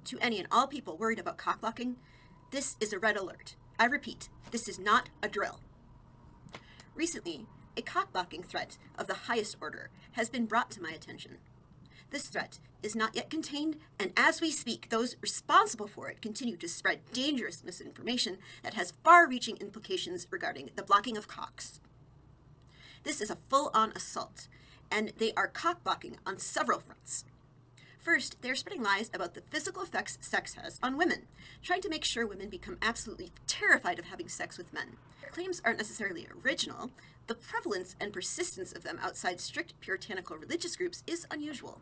To any and all people worried about cockblocking, this is a red alert. I repeat, this is not a drill. Recently, a cockblocking threat of the highest order has been brought to my attention. This threat is not yet contained, and as we speak, those responsible for it continue to spread dangerous misinformation that has far-reaching implications regarding the blocking of cocks. This is a full-on assault, and they are cock-blocking on several fronts. First, they're spreading lies about the physical effects sex has on women, trying to make sure women become absolutely terrified of having sex with men. Their claims aren't necessarily original. The prevalence and persistence of them outside strict puritanical religious groups is unusual.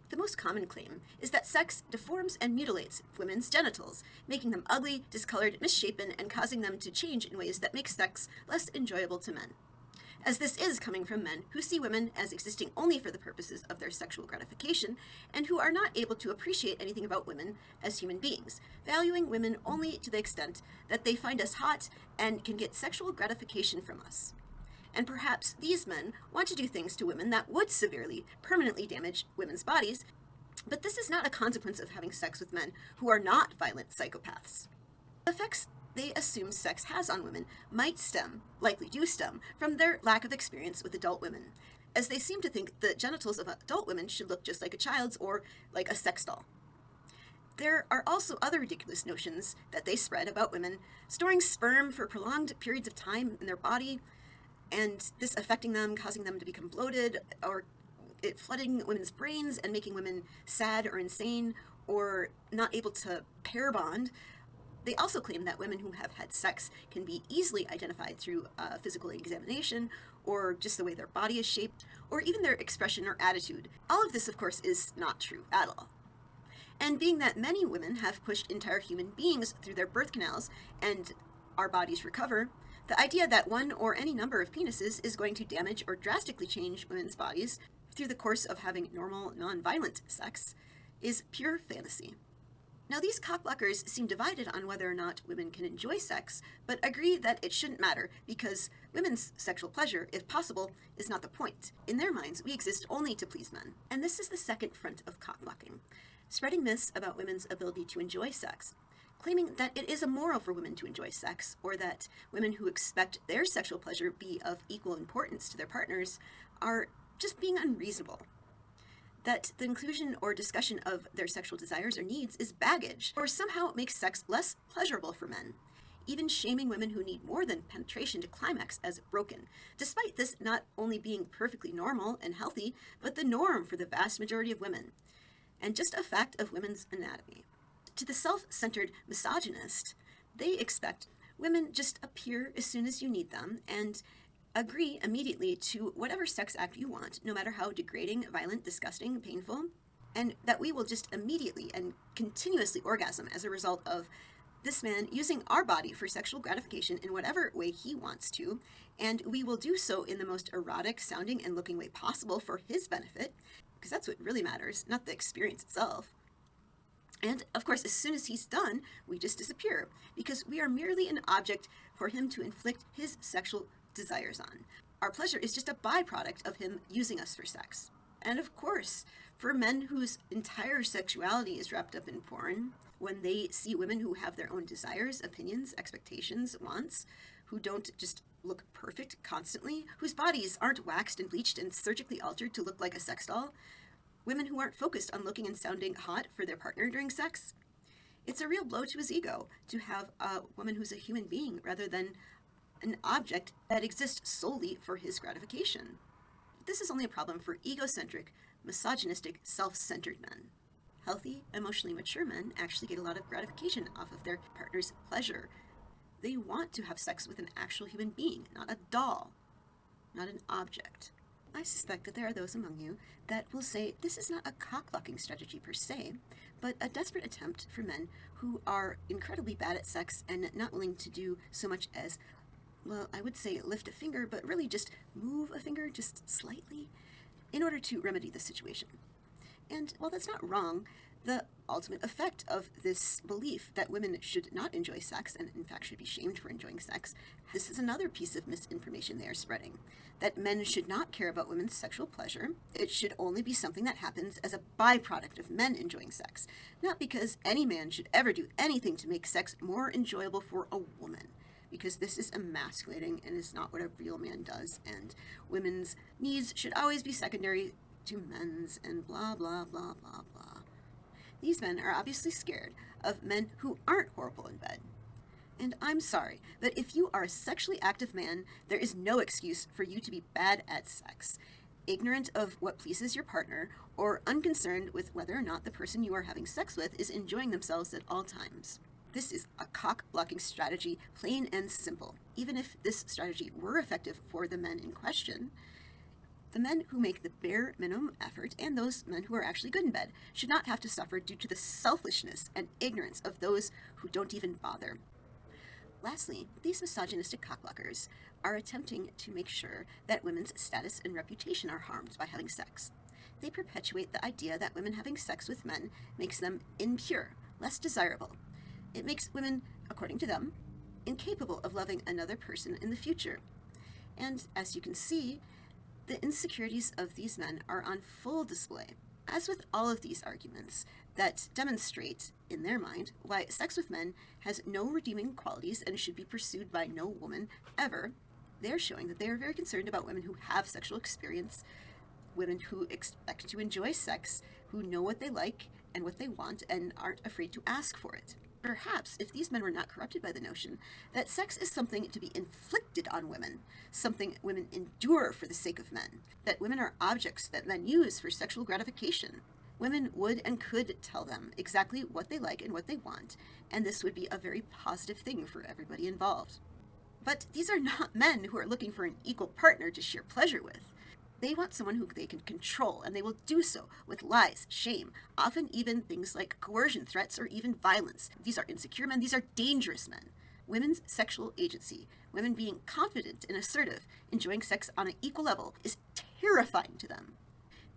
The most common claim is that sex deforms and mutilates women's genitals, making them ugly, discolored, misshapen, and causing them to change in ways that make sex less enjoyable to men. As this is coming from men who see women as existing only for the purposes of their sexual gratification, and who are not able to appreciate anything about women as human beings, valuing women only to the extent that they find us hot and can get sexual gratification from us. And perhaps these men want to do things to women that would severely, permanently damage women's bodies, but this is not a consequence of having sex with men who are not violent psychopaths. The effects they assume sex has on women might likely do stem, from their lack of experience with adult women, as they seem to think the genitals of adult women should look just like a child's or like a sex doll. There are also other ridiculous notions that they spread about women storing sperm for prolonged periods of time in their body, and this affecting them, causing them to become bloated, or it flooding women's brains and making women sad or insane, or not able to pair bond. They also claim that women who have had sex can be easily identified through physical examination, or just the way their body is shaped, or even their expression or attitude. All of this, of course, is not true at all. And being that many women have pushed entire human beings through their birth canals and our bodies recover, the idea that one or any number of penises is going to damage or drastically change women's bodies through the course of having normal, non-violent sex is pure fantasy. Now, these cockblockers seem divided on whether or not women can enjoy sex, but agree that it shouldn't matter because women's sexual pleasure, if possible, is not the point. In their minds, we exist only to please men. And this is the second front of cockblocking, spreading myths about women's ability to enjoy sex, claiming that it is immoral for women to enjoy sex, or that women who expect their sexual pleasure be of equal importance to their partners are just being unreasonable. That the inclusion or discussion of their sexual desires or needs is baggage, or somehow makes sex less pleasurable for men, even shaming women who need more than penetration to climax as broken, despite this not only being perfectly normal and healthy, but the norm for the vast majority of women, and just a fact of women's anatomy. To the self-centered misogynist, they expect women just appear as soon as you need them and agree immediately to whatever sex act you want, no matter how degrading, violent, disgusting, painful, and that we will just immediately and continuously orgasm as a result of this man using our body for sexual gratification in whatever way he wants to, and we will do so in the most erotic sounding and looking way possible for his benefit, because that's what really matters, not the experience itself. And, of course, as soon as he's done, we just disappear, because we are merely an object for him to inflict his sexual desires on. Our pleasure is just a byproduct of him using us for sex. And, of course, for men whose entire sexuality is wrapped up in porn, when they see women who have their own desires, opinions, expectations, wants, who don't just look perfect constantly, whose bodies aren't waxed and bleached and surgically altered to look like a sex doll, women who aren't focused on looking and sounding hot for their partner during sex, it's a real blow to his ego to have a woman who's a human being rather than an object that exists solely for his gratification. This is only a problem for egocentric, misogynistic, self-centered men. Healthy, emotionally mature men actually get a lot of gratification off of their partner's pleasure. They want to have sex with an actual human being, not a doll, not an object. I suspect that there are those among you that will say this is not a cock-blocking strategy per se, but a desperate attempt for men who are incredibly bad at sex and not willing to do so much as, well, I would say lift a finger, but really just move a finger just slightly in order to remedy the situation. And while that's not wrong, the ultimate effect of this belief that women should not enjoy sex and in fact should be shamed for enjoying sex, this is another piece of misinformation they are spreading, that men should not care about women's sexual pleasure. It should only be something that happens as a byproduct of men enjoying sex, Not because any man should ever do anything to make sex more enjoyable for a woman, because this is emasculating and is not what a real man does, and women's needs should always be secondary to men's, and blah, blah, blah, blah, blah. These men are obviously scared of men who aren't horrible in bed. And I'm sorry, but if you are a sexually active man, there is no excuse for you to be bad at sex, ignorant of what pleases your partner, or unconcerned with whether or not the person you are having sex with is enjoying themselves at all times. This is a cock-blocking strategy, plain and simple. Even if this strategy were effective for the men in question, the men who make the bare minimum effort and those men who are actually good in bed should not have to suffer due to the selfishness and ignorance of those who don't even bother. Lastly, these misogynistic cockblockers are attempting to make sure that women's status and reputation are harmed by having sex. They perpetuate the idea that women having sex with men makes them impure, less desirable. It makes women, according to them, incapable of loving another person in the future. And as you can see, the insecurities of these men are on full display. As with all of these arguments that demonstrate, in their mind, why sex with men has no redeeming qualities and should be pursued by no woman ever, they're showing that they are very concerned about women who have sexual experience, women who expect to enjoy sex, who know what they like and what they want and aren't afraid to ask for it. Perhaps if these men were not corrupted by the notion that sex is something to be inflicted on women, something women endure for the sake of men, that women are objects that men use for sexual gratification, women would and could tell them exactly what they like and what they want, and this would be a very positive thing for everybody involved. But these are not men who are looking for an equal partner to share pleasure with. They want someone who they can control, and they will do so with lies, shame, often even things like coercion, threats, or even violence. These are insecure men. These are dangerous men. Women's sexual agency, women being confident and assertive, enjoying sex on an equal level, is terrifying to them.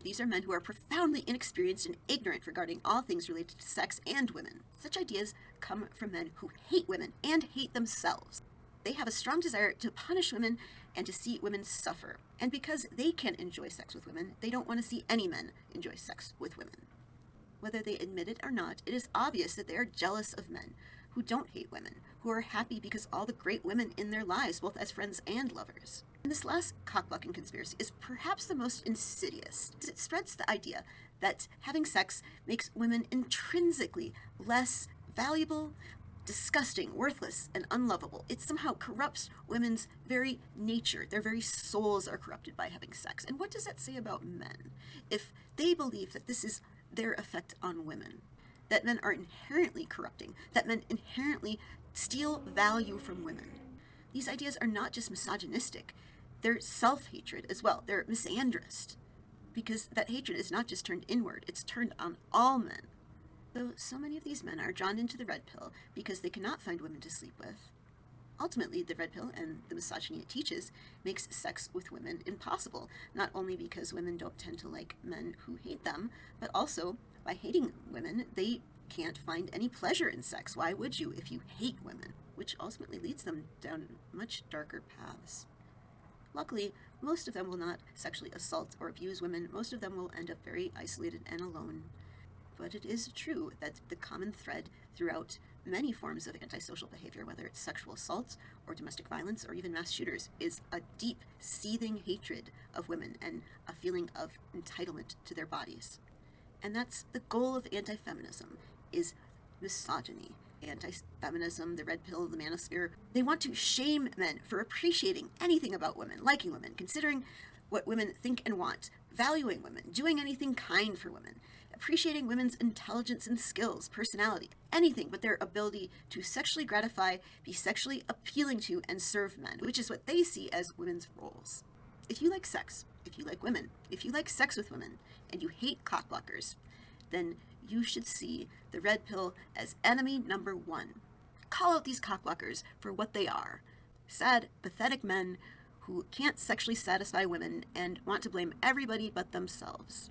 These are men who are profoundly inexperienced and ignorant regarding all things related to sex and women. Such ideas come from men who hate women and hate themselves. They have a strong desire to punish women and to see women suffer. And because they can enjoy sex with women, they don't want to see any men enjoy sex with women. Whether they admit it or not, it is obvious that they are jealous of men who don't hate women, who are happy because all the great women in their lives, both as friends and lovers. And this last cock-blocking conspiracy is perhaps the most insidious. It spreads the idea that having sex makes women intrinsically less valuable, disgusting, worthless, and unlovable. It somehow corrupts women's very nature. Their very souls are corrupted by having sex. And what does that say about men? If they believe that this is their effect on women, that men are inherently corrupting, that men inherently steal value from women. These ideas are not just misogynistic, they're self-hatred as well. They're misandrist, because that hatred is not just turned inward, it's turned on all men. Though so many of these men are drawn into the red pill because they cannot find women to sleep with, ultimately the red pill and the misogyny it teaches makes sex with women impossible, not only because women don't tend to like men who hate them, but also by hating women, they can't find any pleasure in sex. Why would you if you hate women? Which ultimately leads them down much darker paths. Luckily, most of them will not sexually assault or abuse women. Most of them will end up very isolated and alone. But it is true that the common thread throughout many forms of antisocial behavior, whether it's sexual assault or domestic violence or even mass shooters, is a deep, seething hatred of women and a feeling of entitlement to their bodies. And that's the goal of anti-feminism, is misogyny. Anti-feminism, the red pill, the manosphere, they want to shame men for appreciating anything about women, liking women, considering what women think and want, valuing women, doing anything kind for women, appreciating women's intelligence and skills, personality, anything but their ability to sexually gratify, be sexually appealing to, and serve men, which is what they see as women's roles. If you like sex, if you like women, if you like sex with women, and you hate cockblockers, then you should see the red pill as enemy number one. Call out these cockblockers for what they are. Sad, pathetic men who can't sexually satisfy women and want to blame everybody but themselves.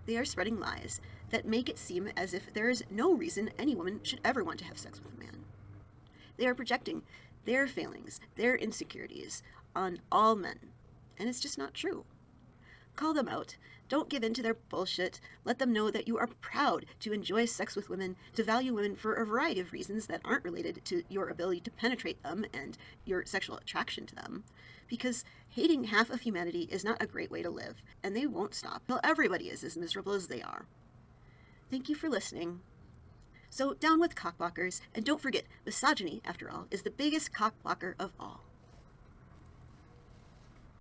They are spreading lies that make it seem as if there is no reason any woman should ever want to have sex with a man. They are projecting their failings, their insecurities on all men, and it's just not true. Call them out. Don't give in to their bullshit. Let them know that you are proud to enjoy sex with women, to value women for a variety of reasons that aren't related to your ability to penetrate them and your sexual attraction to them. Because hating half of humanity is not a great way to live, and they won't stop till everybody is as miserable as they are. Thank you for listening. So down with cockblockers, and don't forget, misogyny, after all, is the biggest cockblocker of all.